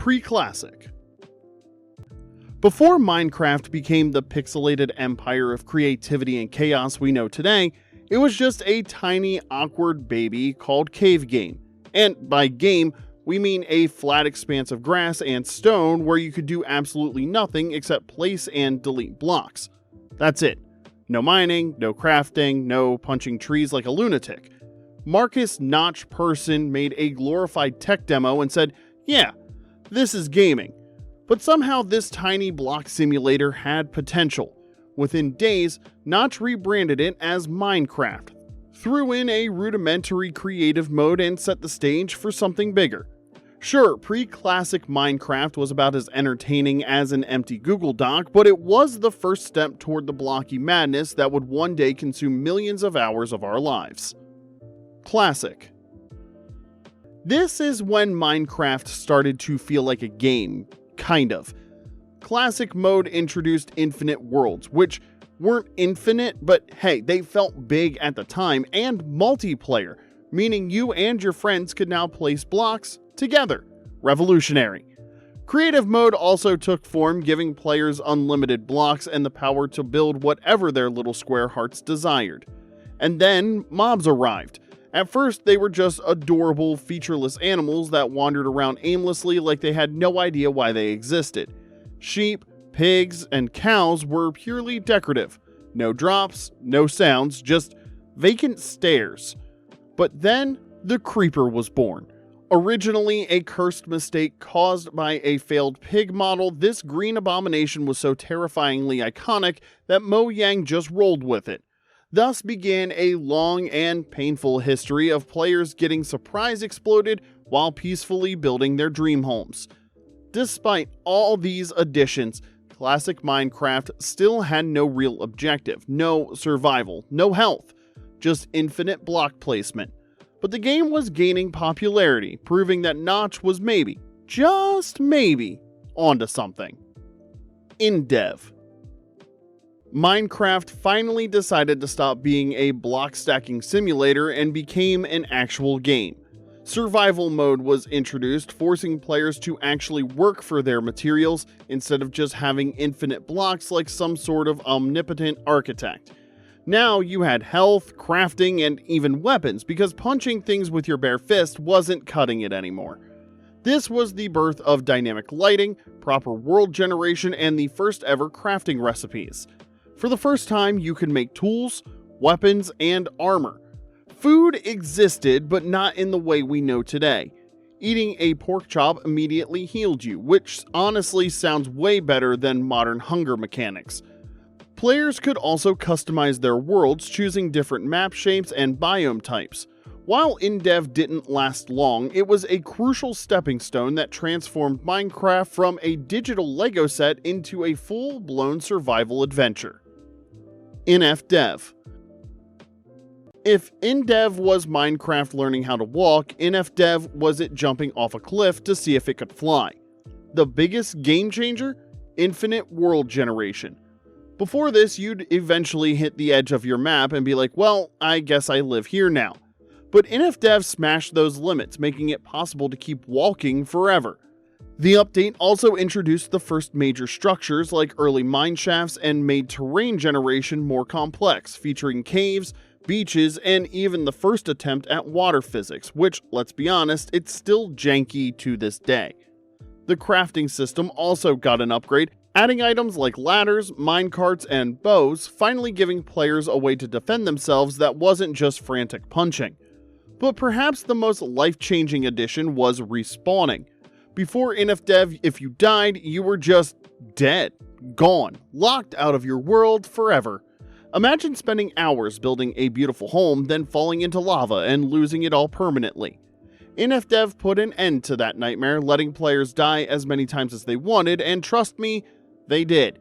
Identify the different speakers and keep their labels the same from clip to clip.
Speaker 1: Pre-classic. Before Minecraft became the pixelated empire of creativity and chaos we know today, it was just a tiny, awkward baby called Cave Game. And by game, we mean a flat expanse of grass and stone where you could do absolutely nothing except place and delete blocks. That's it. No mining, no crafting, no punching trees like a lunatic. Marcus Notch Person made a glorified tech demo and said, yeah, this is gaming. But somehow this tiny block simulator had potential. Within days, Notch rebranded it as Minecraft, threw in a rudimentary creative mode and set the stage for something bigger. Sure, pre-classic Minecraft was about as entertaining as an empty Google Doc, but it was the first step toward the blocky madness that would one day consume millions of hours of our lives. Classic. This is when Minecraft started to feel like a game, kind of. Classic mode introduced infinite worlds, which weren't infinite, but hey, they felt big at the time, and multiplayer, meaning you and your friends could now place blocks together. Revolutionary. Creative mode also took form, giving players unlimited blocks and the power to build whatever their little square hearts desired. And then mobs arrived. At first, they were just adorable, featureless animals that wandered around aimlessly like they had no idea why they existed. Sheep, pigs, and cows were purely decorative. No drops, no sounds, just vacant stares. But then, the creeper was born. Originally a cursed mistake caused by a failed pig model, this green abomination was so terrifyingly iconic that Mojang just rolled with it. Thus began a long and painful history of players getting surprise exploded while peacefully building their dream homes. Despite all these additions, classic Minecraft still had no real objective, no survival, no health, just infinite block placement. But the game was gaining popularity, proving that Notch was maybe, just maybe, onto something. Indev. Minecraft finally decided to stop being a block stacking simulator and became an actual game. Survival mode was introduced, forcing players to actually work for their materials instead of just having infinite blocks like some sort of omnipotent architect. Now you had health, crafting, and even weapons because punching things with your bare fist wasn't cutting it anymore. This was the birth of dynamic lighting, proper world generation, and the first ever crafting recipes. For the first time, you could make tools, weapons, and armor. Food existed, but not in the way we know today. Eating a pork chop immediately healed you, which honestly sounds way better than modern hunger mechanics. Players could also customize their worlds, choosing different map shapes and biome types. While Indev didn't last long, it was a crucial stepping stone that transformed Minecraft from a digital Lego set into a full-blown survival adventure. Infdev. If Indev was Minecraft learning how to walk, Infdev was it jumping off a cliff to see if it could fly. The biggest game changer? Infinite world generation. Before this, you'd eventually hit the edge of your map and be like, well, I guess I live here now. But Infdev smashed those limits, making it possible to keep walking forever. The update also introduced the first major structures like early mine shafts and made terrain generation more complex, featuring caves, beaches, and even the first attempt at water physics, which, let's be honest, it's still janky to this day. The crafting system also got an upgrade, adding items like ladders, minecarts, and bows, finally giving players a way to defend themselves that wasn't just frantic punching. But perhaps the most life-changing addition was respawning. Before Infdev, if you died, you were just dead, gone, locked out of your world forever. Imagine spending hours building a beautiful home, then falling into lava and losing it all permanently. Infdev put an end to that nightmare, letting players die as many times as they wanted, and trust me, they did.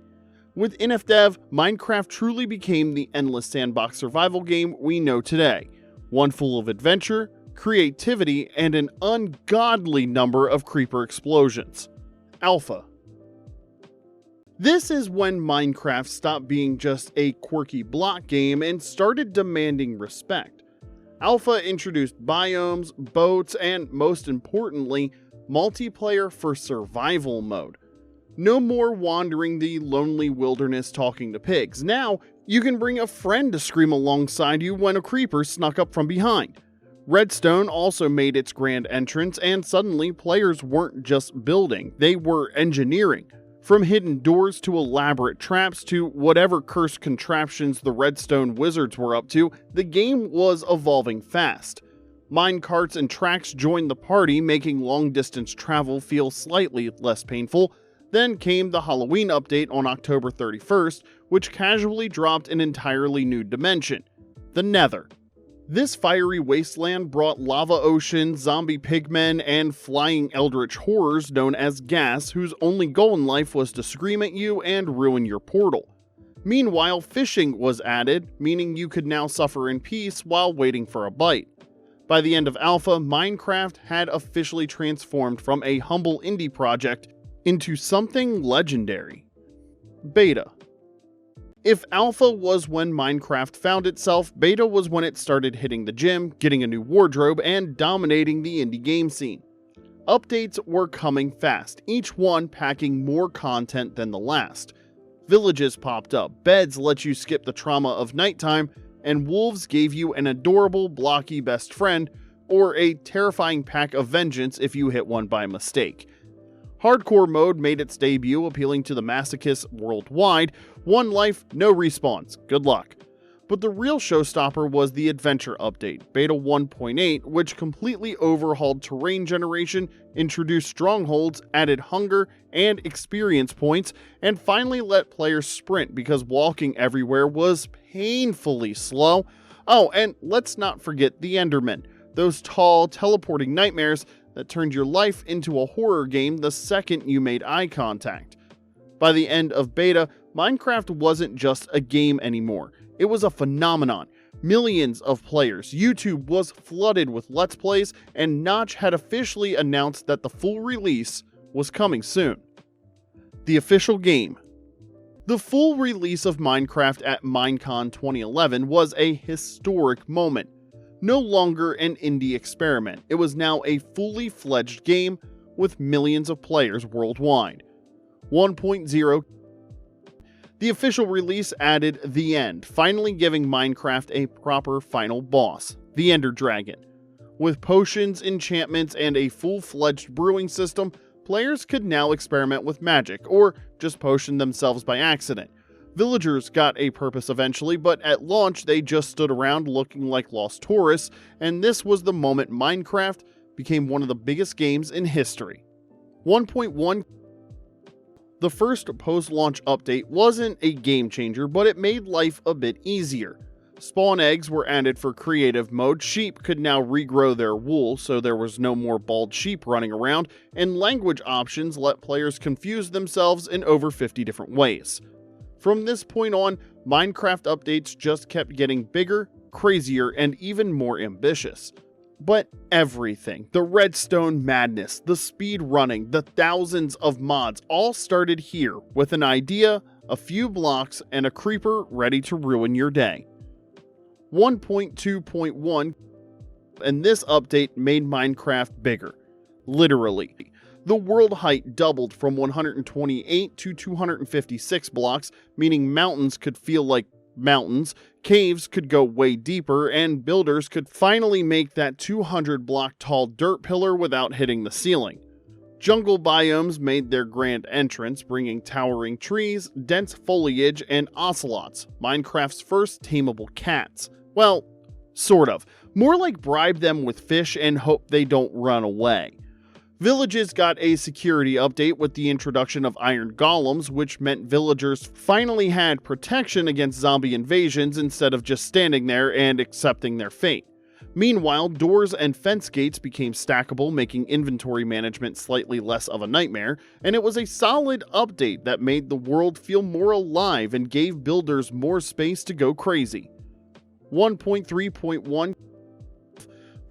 Speaker 1: With Infdev, Minecraft truly became the endless sandbox survival game we know today. One full of adventure, creativity, and an ungodly number of creeper explosions. Alpha. This is when Minecraft stopped being just a quirky block game and started demanding respect. Alpha introduced biomes, boats, and most importantly, multiplayer for survival mode. No more wandering the lonely wilderness talking to pigs. Now, you can bring a friend to scream alongside you when a creeper snuck up from behind. Redstone also made its grand entrance, and suddenly players weren't just building, they were engineering. From hidden doors to elaborate traps to whatever cursed contraptions the Redstone wizards were up to, the game was evolving fast. Minecarts and tracks joined the party, making long-distance travel feel slightly less painful. Then came the Halloween update on October 31st, which casually dropped an entirely new dimension, the Nether. This fiery wasteland brought lava oceans, zombie pigmen, and flying eldritch horrors known as gas, whose only goal in life was to scream at you and ruin your portal. Meanwhile, fishing was added, meaning you could now suffer in peace while waiting for a bite. By the end of Alpha, Minecraft had officially transformed from a humble indie project into something legendary. Beta. If Alpha was when Minecraft found itself, Beta was when it started hitting the gym, getting a new wardrobe, and dominating the indie game scene. Updates were coming fast, each one packing more content than the last. Villages popped up, beds let you skip the trauma of nighttime, and wolves gave you an adorable, blocky best friend, or a terrifying pack of vengeance if you hit one by mistake. Hardcore mode made its debut, appealing to the masochists worldwide. One life, no respawns. Good luck. But the real showstopper was the Adventure update, Beta 1.8, which completely overhauled terrain generation, introduced strongholds, added hunger and experience points, and finally let players sprint because walking everywhere was painfully slow. Oh, and let's not forget the Endermen, those tall, teleporting nightmares that turned your life into a horror game the second you made eye contact. By the end of Beta, Minecraft wasn't just a game anymore. It was a phenomenon. Millions of players, YouTube was flooded with Let's Plays, and Notch had officially announced that the full release was coming soon. The official game. The full release of Minecraft at Minecon 2011 was a historic moment. No longer an indie experiment, it was now a fully fledged game with millions of players worldwide. 1.0. The official release added the end, finally giving Minecraft a proper final boss, the Ender Dragon. With potions, enchantments, and a full-fledged brewing system, players could now experiment with magic, or just potion themselves by accident. Villagers got a purpose eventually, but at launch they just stood around looking like lost tourists, and this was the moment Minecraft became one of the biggest games in history. 1.1. The first post-launch update wasn't a game changer, but it made life a bit easier. Spawn eggs were added for creative mode, sheep could now regrow their wool so there was no more bald sheep running around, and language options let players confuse themselves in over 50 different ways. From this point on, Minecraft updates just kept getting bigger, crazier, and even more ambitious. But everything, the redstone madness, the speed running, the thousands of mods all started here with an idea, a few blocks, and a creeper ready to ruin your day. 1.2.1, and this update made Minecraft bigger. Literally. The world height doubled from 128 to 256 blocks, meaning mountains could feel like mountains, caves could go way deeper, and builders could finally make that 200 block tall dirt pillar without hitting the ceiling. Jungle biomes made their grand entrance, bringing towering trees, dense foliage, and ocelots, Minecraft's first tameable cats. Well, sort of. More like bribe them with fish and hope they don't run away. Villages got a security update with the introduction of iron golems, which meant villagers finally had protection against zombie invasions instead of just standing there and accepting their fate. Meanwhile, doors and fence gates became stackable, making inventory management slightly less of a nightmare, and it was a solid update that made the world feel more alive and gave builders more space to go crazy. 1.3.1.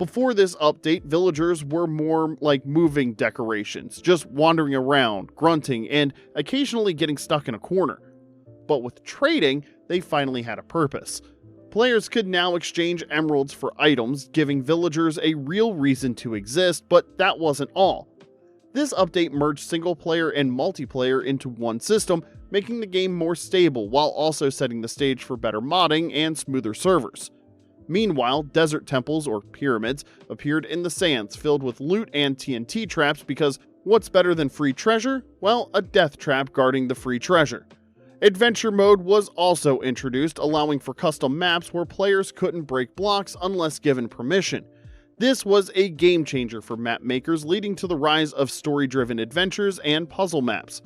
Speaker 1: Before this update, villagers were more like moving decorations, just wandering around, grunting, and occasionally getting stuck in a corner. But with trading, they finally had a purpose. Players could now exchange emeralds for items, giving villagers a real reason to exist, but that wasn't all. This update merged single player and multiplayer into one system, making the game more stable while also setting the stage for better modding and smoother servers. Meanwhile, desert temples, or pyramids, appeared in the sands filled with loot and TNT traps because what's better than free treasure? Well, a death trap guarding the free treasure. Adventure mode was also introduced, allowing for custom maps where players couldn't break blocks unless given permission. This was a game changer for map makers, leading to the rise of story-driven adventures and puzzle maps.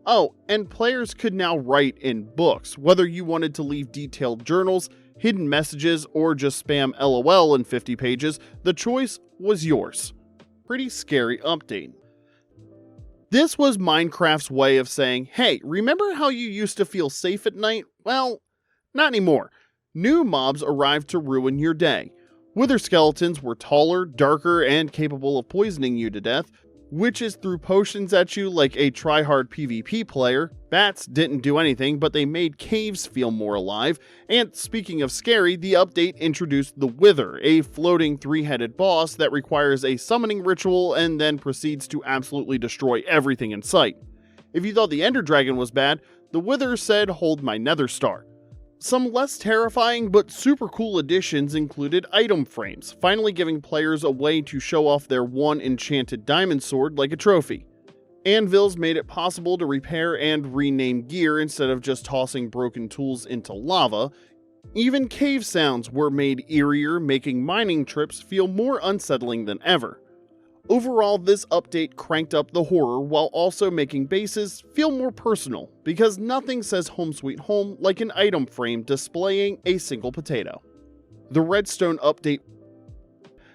Speaker 1: Oh, and players could now write in books, whether you wanted to leave detailed journals, hidden messages, or just spam LOL in 50 pages, the choice was yours. Pretty scary update. This was Minecraft's way of saying, hey, remember how you used to feel safe at night? Well, not anymore. New mobs arrived to ruin your day. Wither skeletons were taller, darker, and capable of poisoning you to death. Witches threw potions at you like a try-hard PvP player. Bats didn't do anything, but they made caves feel more alive. And speaking of scary, the update introduced the Wither, a floating three-headed boss that requires a summoning ritual and then proceeds to absolutely destroy everything in sight. If you thought the Ender Dragon was bad, the Wither said, "Hold my Nether Star." Some less terrifying but super cool additions included item frames, finally giving players a way to show off their one enchanted diamond sword like a trophy. Anvils made it possible to repair and rename gear instead of just tossing broken tools into lava. Even cave sounds were made eerier, making mining trips feel more unsettling than ever. Overall, this update cranked up the horror while also making bases feel more personal, because nothing says home sweet home like an item frame displaying a single potato. The Redstone update.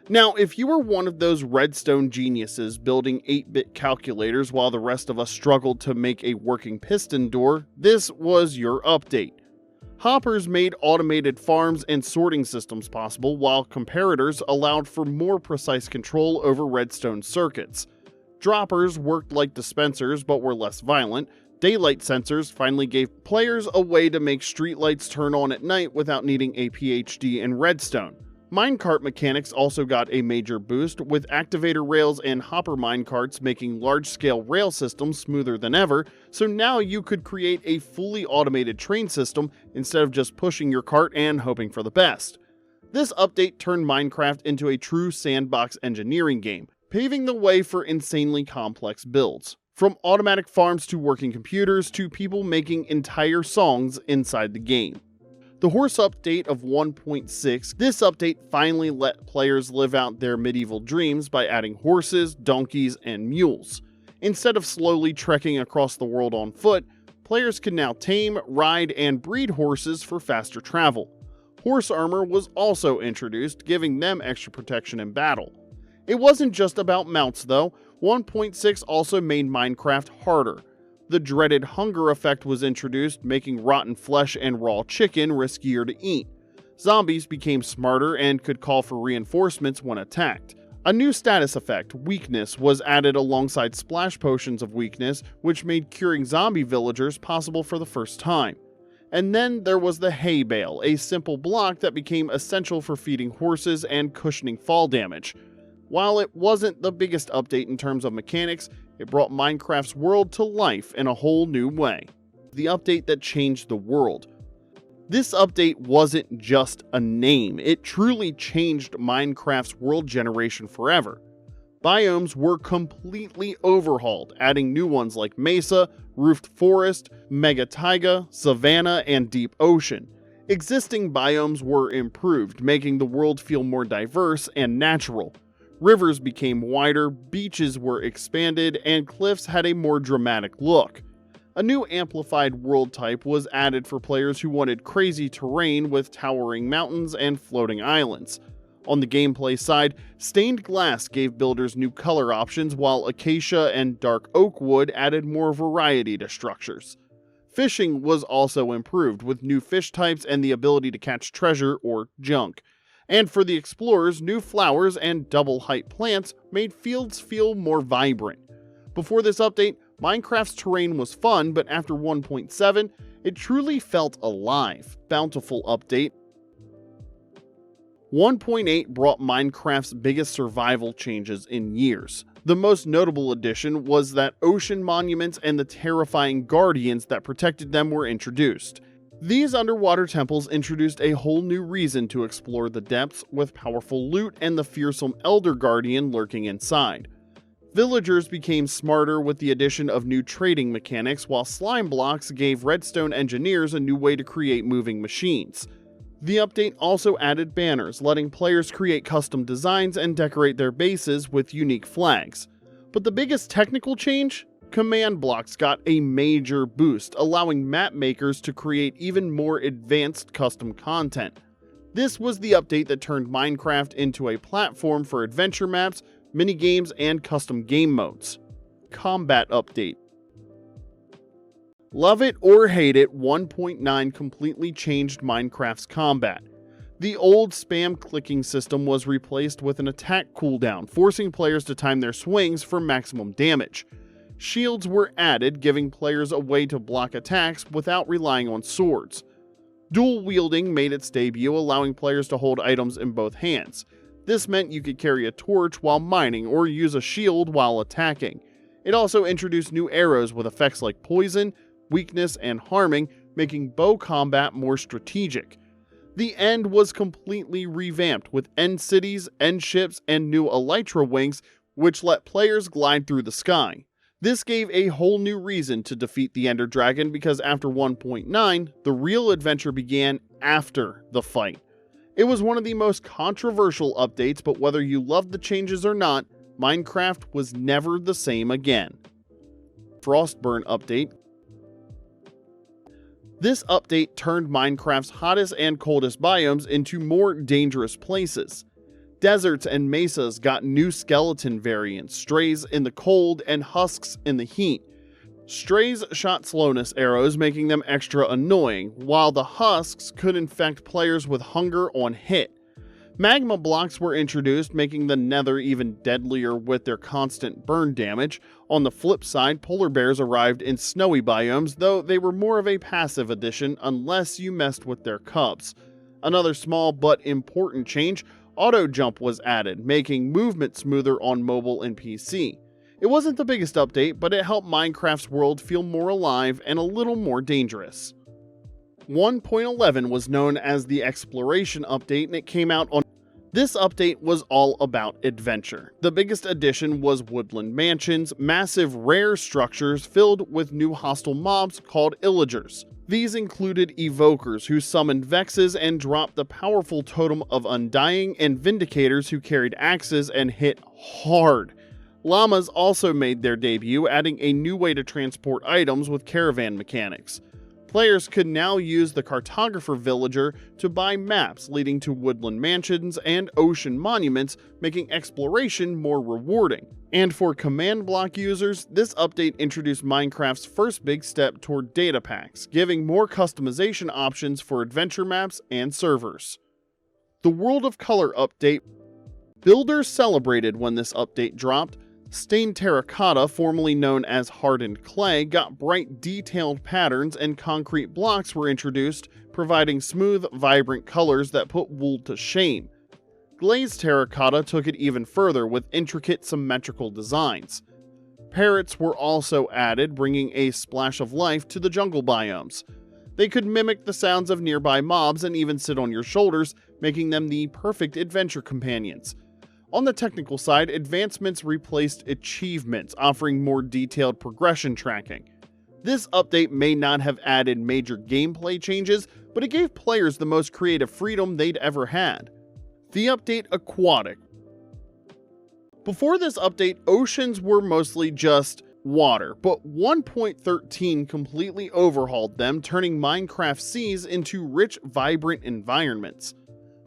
Speaker 1: Now, if you were one of those Redstone geniuses building 8-bit calculators while the rest of us struggled to make a working piston door, this was your update. Hoppers made automated farms and sorting systems possible, while comparators allowed for more precise control over redstone circuits. Droppers worked like dispensers but were less violent. Daylight sensors finally gave players a way to make streetlights turn on at night without needing a PhD in redstone. Minecart mechanics also got a major boost, with activator rails and hopper minecarts making large-scale rail systems smoother than ever, so now you could create a fully automated train system instead of just pushing your cart and hoping for the best. This update turned Minecraft into a true sandbox engineering game, paving the way for insanely complex builds. From automatic farms to working computers to people making entire songs inside the game. The horse update of 1.6, this update finally let players live out their medieval dreams by adding horses, donkeys, and mules. Instead of slowly trekking across the world on foot, players can now tame, ride, and breed horses for faster travel. Horse armor was also introduced, giving them extra protection in battle. It wasn't just about mounts though. 1.6 also made Minecraft harder. The dreaded hunger effect was introduced, making rotten flesh and raw chicken riskier to eat. Zombies became smarter and could call for reinforcements when attacked. A new status effect, Weakness, was added alongside splash potions of weakness, which made curing zombie villagers possible for the first time. And then there was the hay bale, a simple block that became essential for feeding horses and cushioning fall damage. While it wasn't the biggest update in terms of mechanics, it brought Minecraft's world to life in a whole new way. The update that changed the world. This update wasn't just a name, it truly changed Minecraft's world generation forever. Biomes were completely overhauled, adding new ones like Mesa, Roofed Forest, Mega Taiga, Savanna, and Deep Ocean. Existing biomes were improved, making the world feel more diverse and natural. Rivers became wider, beaches were expanded, and cliffs had a more dramatic look. A new amplified world type was added for players who wanted crazy terrain with towering mountains and floating islands. On the gameplay side, stained glass gave builders new color options, while acacia and dark oak wood added more variety to structures. Fishing was also improved, with new fish types and the ability to catch treasure or junk. And for the explorers, new flowers and double-height plants made fields feel more vibrant. Before this update, Minecraft's terrain was fun, but after 1.7, it truly felt alive. Bountiful update. 1.8 brought Minecraft's biggest survival changes in years. The most notable addition was that ocean monuments and the terrifying guardians that protected them were introduced. These underwater temples introduced a whole new reason to explore the depths, with powerful loot and the fearsome Elder Guardian lurking inside. Villagers became smarter with the addition of new trading mechanics, while slime blocks gave redstone engineers a new way to create moving machines. The update also added banners, letting players create custom designs and decorate their bases with unique flags. But the biggest technical change? Command blocks got a major boost, allowing map makers to create even more advanced custom content. This was the update that turned Minecraft into a platform for adventure maps, minigames, and custom game modes. Combat update. Love it or hate it, 1.9 completely changed Minecraft's combat. The old spam clicking system was replaced with an attack cooldown, forcing players to time their swings for maximum damage. Shields were added, giving players a way to block attacks without relying on swords. Dual wielding made its debut, allowing players to hold items in both hands. This meant you could carry a torch while mining or use a shield while attacking. It also introduced new arrows with effects like poison, weakness, and harming, making bow combat more strategic. The end was completely revamped with end cities, end ships, and new elytra wings, which let players glide through the sky. This gave a whole new reason to defeat the Ender Dragon, because after 1.9, the real adventure began after the fight. It was one of the most controversial updates, but whether you loved the changes or not, Minecraft was never the same again. Frostburn update. This update turned Minecraft's hottest and coldest biomes into more dangerous places. Deserts and mesas got new skeleton variants, strays in the cold and husks in the heat. Strays shot slowness arrows, making them extra annoying, while the husks could infect players with hunger on hit. Magma blocks were introduced, making the Nether even deadlier with their constant burn damage. On the flip side, polar bears arrived in snowy biomes, though they were more of a passive addition unless you messed with their cubs. Another small but important change, auto jump was added, making movement smoother on mobile and PC. It wasn't the biggest update, but it helped Minecraft's world feel more alive and a little more dangerous. 1.11 was known as the Exploration Update, and it came out on. This update was all about adventure. The biggest addition was woodland mansions, massive rare structures filled with new hostile mobs called Illagers. These included evokers who summoned vexes and dropped the powerful totem of undying, and vindicators who carried axes and hit hard. Llamas also made their debut, adding a new way to transport items with caravan mechanics. Players could now use the cartographer villager to buy maps leading to woodland mansions and ocean monuments, making exploration more rewarding. And for command block users, this update introduced Minecraft's first big step toward data packs, giving more customization options for adventure maps and servers. The World of Color update. Builders celebrated when this update dropped. Stained terracotta, formerly known as hardened clay, got bright detailed patterns, and concrete blocks were introduced, providing smooth, vibrant colors that put wool to shame. Glazed terracotta took it even further with intricate symmetrical designs. Parrots were also added, bringing a splash of life to the jungle biomes. They could mimic the sounds of nearby mobs and even sit on your shoulders, making them the perfect adventure companions. On the technical side, advancements replaced achievements, offering more detailed progression tracking. This update may not have added major gameplay changes, but it gave players the most creative freedom they'd ever had. The update Aquatic. Before this update, oceans were mostly just water, but 1.13 completely overhauled them, turning Minecraft seas into rich, vibrant environments.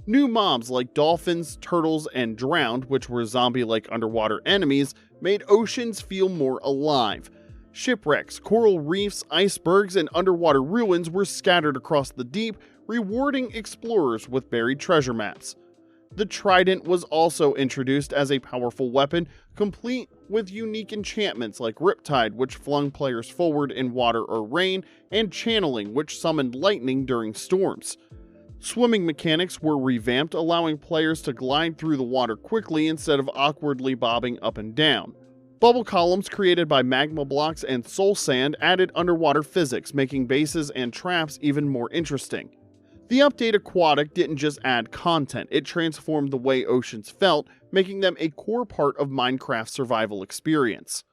Speaker 1: New mobs like dolphins, turtles, and drowned, which were zombie-like underwater enemies, made oceans feel more alive. Shipwrecks, coral reefs, icebergs, and underwater ruins were scattered across the deep, rewarding explorers with buried treasure maps. The trident was also introduced as a powerful weapon, complete with unique enchantments like Riptide, which flung players forward in water or rain, and Channeling, which summoned lightning during storms. Swimming mechanics were revamped, allowing players to glide through the water quickly instead of awkwardly bobbing up and down. Bubble columns created by magma blocks and soul sand added underwater physics, making bases and traps even more interesting. The update Aquatic didn't just add content, it transformed the way oceans felt, making them a core part of Minecraft's survival experience.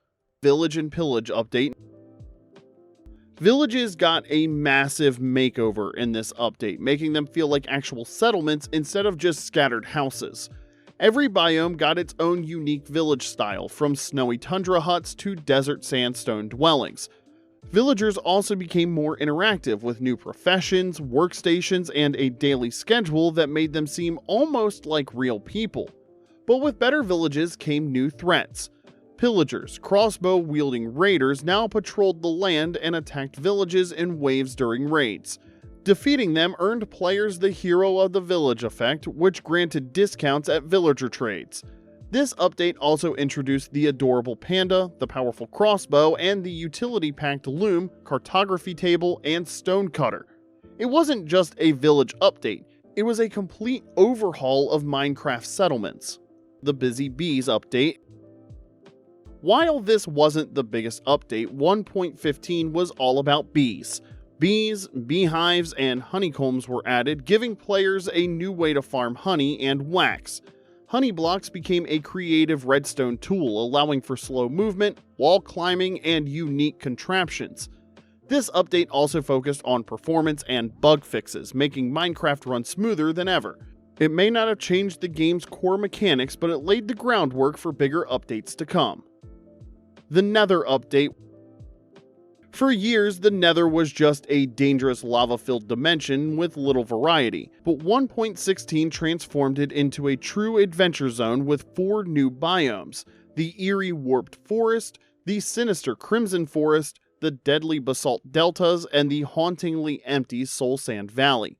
Speaker 1: Village and Pillage update. Villages got a massive makeover in this update, making them feel like actual settlements instead of just scattered houses. Every biome got its own unique village style, from snowy tundra huts to desert sandstone dwellings. Villagers also became more interactive with new professions, workstations, and a daily schedule that made them seem almost like real people. But with better villages came new threats. Pillagers, crossbow-wielding raiders, now patrolled the land and attacked villages in waves during raids. Defeating them earned players the Hero of the Village effect, which granted discounts at villager trades. This update also introduced the adorable panda, the powerful crossbow, and the utility-packed loom, cartography table, and stone cutter. It wasn't just a village update, it was a complete overhaul of Minecraft settlements. The Buzzy Bees update. While this wasn't the biggest update, 1.15 was all about bees. Bees, beehives, and honeycombs were added, giving players a new way to farm honey and wax. Honey blocks became a creative redstone tool, allowing for slow movement, wall climbing, and unique contraptions. This update also focused on performance and bug fixes, making Minecraft run smoother than ever. It may not have changed the game's core mechanics, but it laid the groundwork for bigger updates to come. The Nether update. For years, the Nether was just a dangerous lava-filled dimension with little variety, but 1.16 transformed it into a true adventure zone with 4 new biomes: the eerie warped forest, the sinister crimson forest, the deadly basalt deltas, and the hauntingly empty soul sand valley.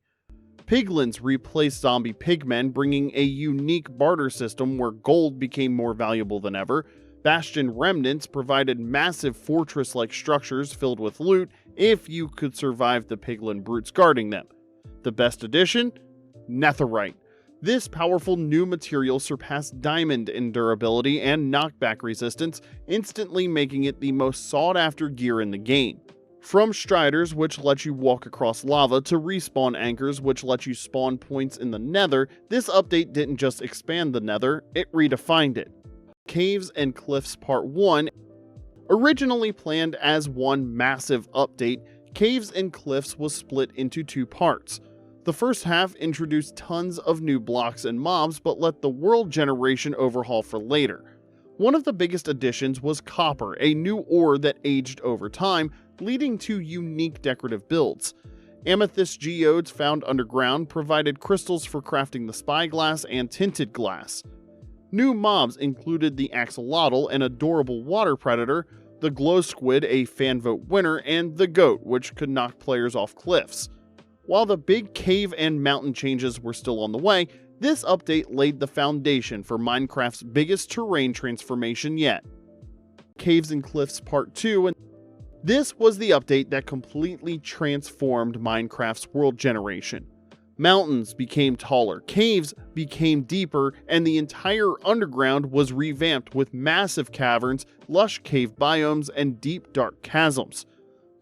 Speaker 1: Piglins replaced zombie pigmen, bringing a unique barter system where gold became more valuable than ever. Bastion remnants provided massive fortress-like structures filled with loot if you could survive the piglin brutes guarding them. The best addition? Netherite. This powerful new material surpassed diamond in durability and knockback resistance, instantly making it the most sought-after gear in the game. From striders, which let you walk across lava, to respawn anchors, which let you spawn points in the Nether, this update didn't just expand the Nether, it redefined it. Caves and Cliffs Part 1. Originally planned as one massive update, Caves and Cliffs was split into 2 parts. The first half introduced tons of new blocks and mobs, but let the world generation overhaul for later. One of the biggest additions was copper, a new ore that aged over time, leading to unique decorative builds. Amethyst geodes found underground provided crystals for crafting the spyglass and tinted glass. New mobs included the axolotl, an adorable water predator, the glow squid, a fan vote winner, and the goat, which could knock players off cliffs. While the big cave and mountain changes were still on the way, this update laid the foundation for Minecraft's biggest terrain transformation yet. Caves and Cliffs Part 2, and this was the update that completely transformed Minecraft's world generation. Mountains became taller, caves became deeper, and the entire underground was revamped with massive caverns, lush cave biomes, and deep dark chasms.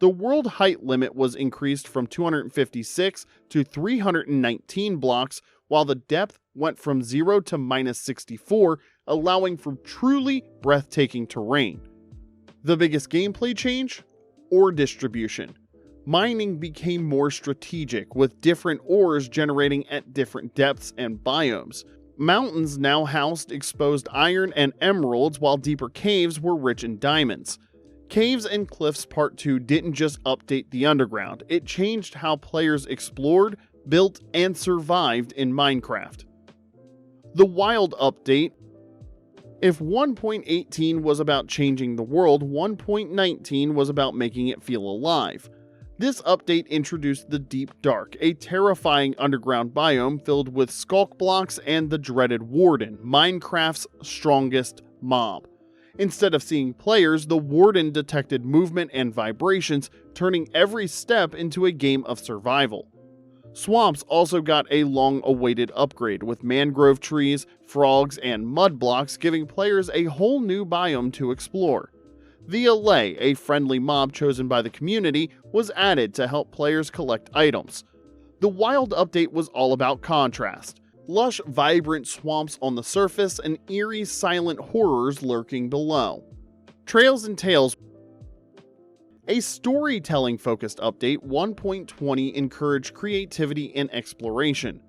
Speaker 1: The world height limit was increased from 256 to 319 blocks, while the depth went from 0 to -64, allowing for truly breathtaking terrain. The biggest gameplay change? Ore distribution. Mining became more strategic, with different ores generating at different depths and biomes. Mountains now housed exposed iron and emeralds, while deeper caves were rich in diamonds. Caves and Cliffs Part 2 didn't just update the underground, it changed how players explored, built, and survived in Minecraft. The Wild update. If 1.18 was about changing the world, 1.19 was about making it feel alive. This update introduced the Deep Dark, a terrifying underground biome filled with skulk blocks and the dreaded Warden, Minecraft's strongest mob. Instead of seeing players, the Warden detected movement and vibrations, turning every step into a game of survival. Swamps also got a long-awaited upgrade, with mangrove trees, frogs, and mud blocks giving players a whole new biome to explore. The Allay, a friendly mob chosen by the community, was added to help players collect items. The Wild update was all about contrast. Lush, vibrant swamps on the surface and eerie, silent horrors lurking below. Trails and Tales. A storytelling-focused update 1.20 encouraged creativity and exploration.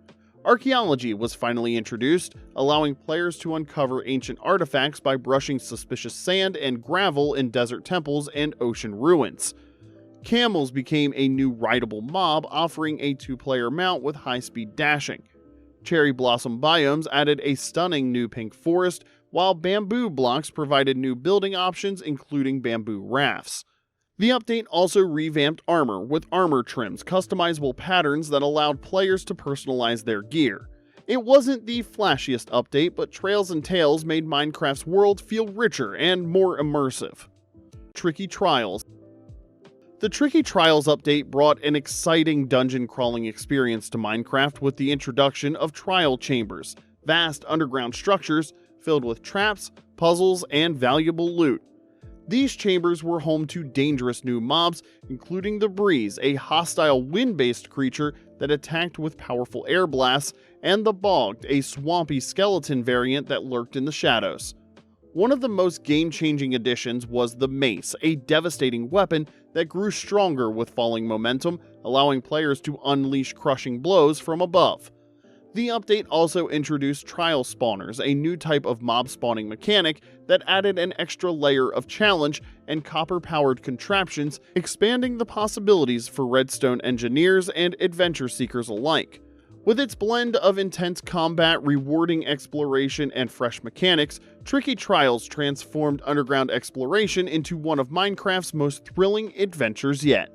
Speaker 1: Archaeology was finally introduced, allowing players to uncover ancient artifacts by brushing suspicious sand and gravel in desert temples and ocean ruins. Camels became a new rideable mob, offering a 2-player mount with high-speed dashing. Cherry blossom biomes added a stunning new pink forest, while bamboo blocks provided new building options, including bamboo rafts. The update also revamped armor, with armor trims, customizable patterns that allowed players to personalize their gear. It wasn't the flashiest update, but Trails and Tales made Minecraft's world feel richer and more immersive. Tricky Trials. The Tricky Trials update brought an exciting dungeon crawling experience to Minecraft with the introduction of trial chambers, vast underground structures filled with traps, puzzles, and valuable loot. These chambers were home to dangerous new mobs, including the Breeze, a hostile wind-based creature that attacked with powerful air blasts, and the Bogged, a swampy skeleton variant that lurked in the shadows. One of the most game-changing additions was the Mace, a devastating weapon that grew stronger with falling momentum, allowing players to unleash crushing blows from above. The update also introduced trial spawners, a new type of mob spawning mechanic that added an extra layer of challenge and copper-powered contraptions, expanding the possibilities for Redstone engineers and adventure seekers alike. With its blend of intense combat, rewarding exploration, and fresh mechanics, Tricky Trials transformed underground exploration into one of Minecraft's most thrilling adventures yet.